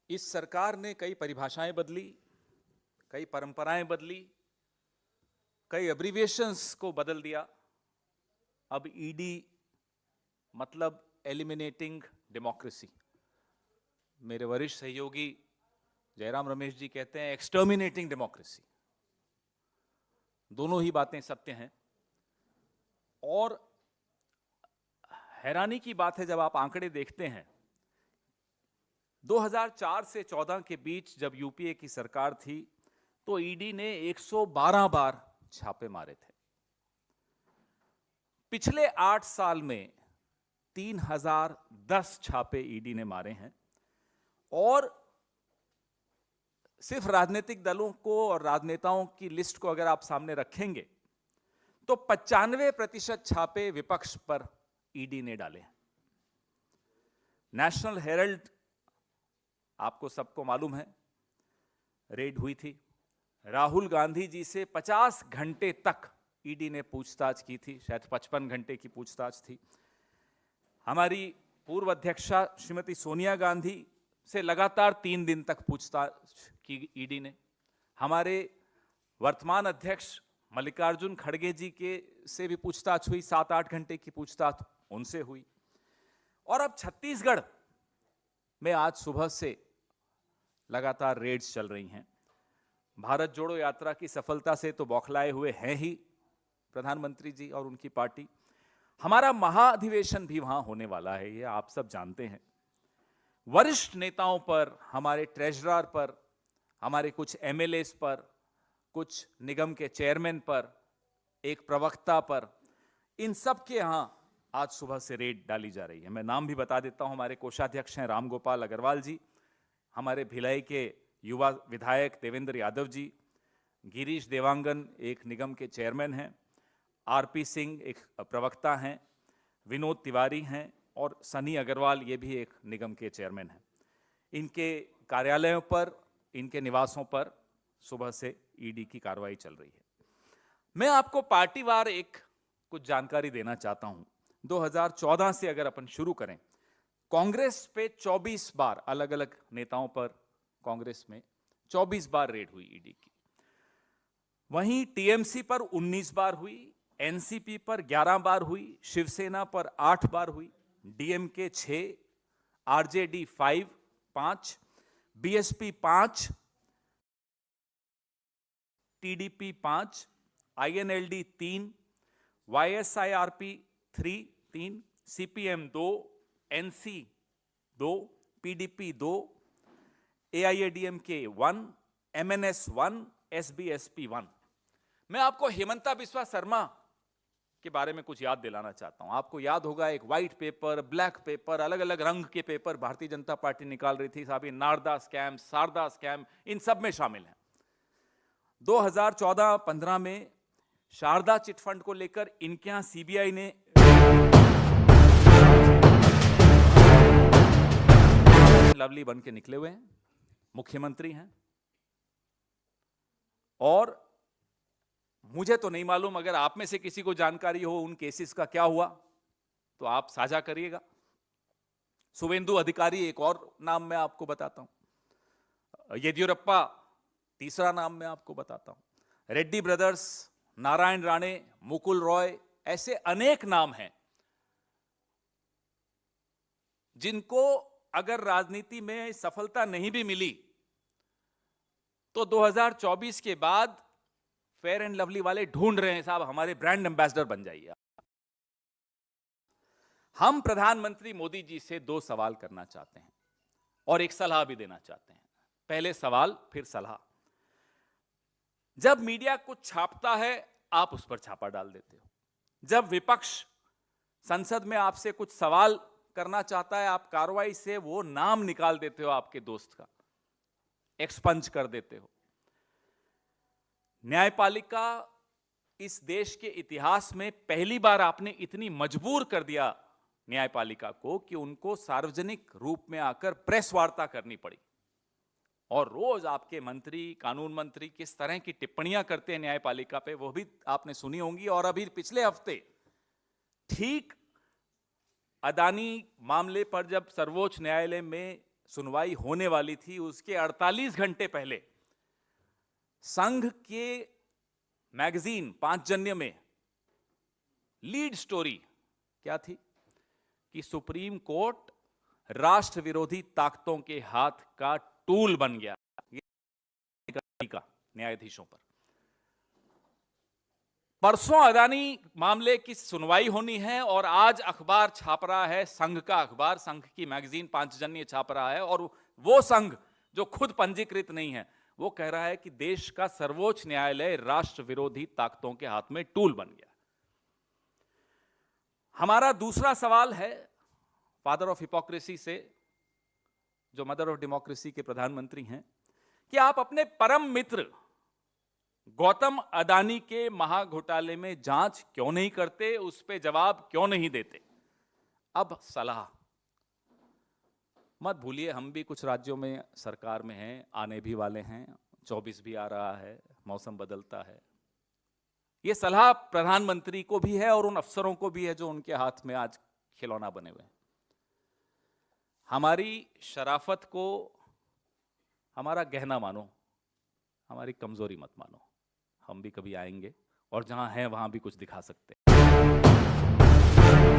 इस सरकार ने कई परिभाषाएं बदली, कई परंपराएं बदली, कई एब्रिविएशंस को बदल दिया। अब ईडी मतलब एलिमिनेटिंग डेमोक्रेसी। मेरे वरिष्ठ सहयोगी जयराम रमेश जी कहते हैं एक्सटर्मिनेटिंग डेमोक्रेसी। दोनों ही बातें सत्य हैं। और हैरानी की बात है, जब आप आंकड़े देखते हैं, 2004 से 14 के बीच जब यूपीए की सरकार थी तो ईडी ने 112 बार छापे मारे थे। पिछले 8 साल में 3010 छापे ईडी ने मारे हैं। और सिर्फ राजनीतिक दलों को और राजनेताओं की लिस्ट को अगर आप सामने रखेंगे तो 95% छापे विपक्ष पर ईडी ने डाले हैं। नेशनल हेराल्ड, आपको सबको मालूम है, रेड हुई थी। राहुल गांधी जी से 50 घंटे तक ईडी ने पूछताछ की थी, शायद 55 घंटे की पूछताछ थी। हमारी पूर्व अध्यक्षा श्रीमती सोनिया गांधी से लगातार 3 दिन तक पूछताछ की ईडी ने। हमारे वर्तमान अध्यक्ष मल्लिकार्जुन खड़गे जी के से भी पूछताछ हुई, 7-8 घंटे की पूछताछ उनसे हुई। और अब छत्तीसगढ़ में आज सुबह से लगातार रेड्स चल रही हैं। भारत जोड़ो यात्रा की सफलता से तो बौखलाए हुए हैं ही प्रधानमंत्री जी और उनकी पार्टी। हमारा महाअधिवेशन भी वहां होने वाला है, ये आप सब जानते हैं। वरिष्ठ नेताओं पर, हमारे ट्रेजरर पर, हमारे कुछ एमएलएस पर, कुछ निगम के चेयरमैन पर, एक प्रवक्ता पर, इन सब के यहां आज सुबह से रेड डाली जा रही है। मैं नाम भी बता देता हूं। हमारे कोषाध्यक्ष हैं रामगोपाल अग्रवाल जी, हमारे भिलाई के युवा विधायक देवेंद्र यादव जी, गिरीश देवांगन एक निगम के चेयरमैन हैं, आरपी सिंह एक प्रवक्ता हैं, विनोद तिवारी हैं और सनी अग्रवाल ये भी एक निगम के चेयरमैन हैं। इनके कार्यालयों पर, इनके निवासों पर सुबह से ईडी की कार्रवाई चल रही है। मैं आपको पार्टीवार एक कुछ जानकारी देना चाहता हूं। 2014 से अगर अपन शुरू करें, कांग्रेस पे 24 बार, अलग अलग नेताओं पर कांग्रेस में 24 बार रेड हुई ईडी की। वहीं टीएमसी पर 19 बार हुई, एनसीपी पर 11 बार हुई, शिवसेना पर 8 बार हुई, DMK 6, RJD 5, BSP 5, TDP 5, INLD 3, वाईएसआईआरपी 3, CPM 2, NC 2, PDP 2, AIADMK 1, MNS 1, SBSP 1। मैं आपको हेमंता बिस्वा शर्मा के बारे में कुछ याद दिलाना चाहता हूं। आपको याद होगा, एक व्हाइट पेपर, ब्लैक पेपर, अलग अलग रंग के पेपर भारतीय जनता पार्टी निकाल रही थी। साहब, ये नारदा स्कैम, शारदा स्कैम, इन सब में शामिल है। 2014-15 में शारदा चिटफंड को लेकर इनके यहां सीबीआई ने लवली बन के निकले हुए हैं, मुख्यमंत्री हैं। और मुझे तो नहीं मालूम, अगर आप में से किसी को जानकारी हो उन केसेस का क्या हुआ तो आप साझा करिएगा। शुभेंदु अधिकारी एक और नाम मैं आपको बताता हूं, येदियुरप्पा तीसरा नाम मैं आपको बताता हूं, रेड्डी ब्रदर्स, नारायण राणे, मुकुल रॉय, ऐसे अनेक नाम हैं जिनको अगर राजनीति में सफलता नहीं भी मिली तो 2024 के बाद फेयर एंड लवली वाले ढूंढ रहे हैं, साहब हमारे ब्रांड एम्बेसडर बन जाइए। हम प्रधानमंत्री मोदी जी से 2 सवाल करना चाहते हैं और एक सलाह भी देना चाहते हैं। पहले सवाल फिर सलाह। जब मीडिया कुछ छापता है आप उस पर छापा डाल देते हो। जब विपक्ष संसद में आपसे कुछ सवाल करना चाहता है, आप कार्रवाई से वो नाम निकाल देते हो आपके दोस्त का, एक्सपंज कर देते हो। न्यायपालिका इस देश के इतिहास में पहली बार आपने इतनी मजबूर कर दिया न्यायपालिका को कि उनको सार्वजनिक रूप में आकर प्रेस वार्ता करनी पड़ी। और रोज आपके मंत्री, कानून मंत्री किस तरह की टिप्पणियां करते हैं न्यायपालिका पे, वो भी आपने सुनी होंगी। और अभी पिछले हफ्ते ठीक अदानी मामले पर जब सर्वोच्च न्यायालय में सुनवाई होने वाली थी उसके 48 घंटे पहले संघ के मैगजीन पांचजन्य में लीड स्टोरी क्या थी कि सुप्रीम कोर्ट राष्ट्र विरोधी ताकतों के हाथ का टूल बन गया का न्यायाधीशों पर। परसों अदानी मामले की सुनवाई होनी है और आज अखबार छाप रहा है, संघ का अखबार, संघ की मैगजीन पांचजन्य छाप रहा है, और वो संघ जो खुद पंजीकृत नहीं है वो कह रहा है कि देश का सर्वोच्च न्यायालय राष्ट्र विरोधी ताकतों के हाथ में टूल बन गया। हमारा दूसरा सवाल है फादर ऑफ हिपोक्रेसी से, जो मदर ऑफ डेमोक्रेसी के प्रधानमंत्री हैं, कि आप अपने परम मित्र गौतम अदानी के महाघोटाले में जांच क्यों नहीं करते, उस पे जवाब क्यों नहीं देते। अब सलाह मत भूलिए, हम भी कुछ राज्यों में सरकार में हैं, आने भी वाले हैं, 24 भी आ रहा है, मौसम बदलता है। ये सलाह प्रधानमंत्री को भी है और उन अफसरों को भी है जो उनके हाथ में आज खिलौना बने हुए हैं। हमारी शराफत को हमारा गहना मानो, हमारी कमजोरी मत मानो। हम भी कभी आएंगे और जहां हैं वहां भी कुछ दिखा सकते हैं।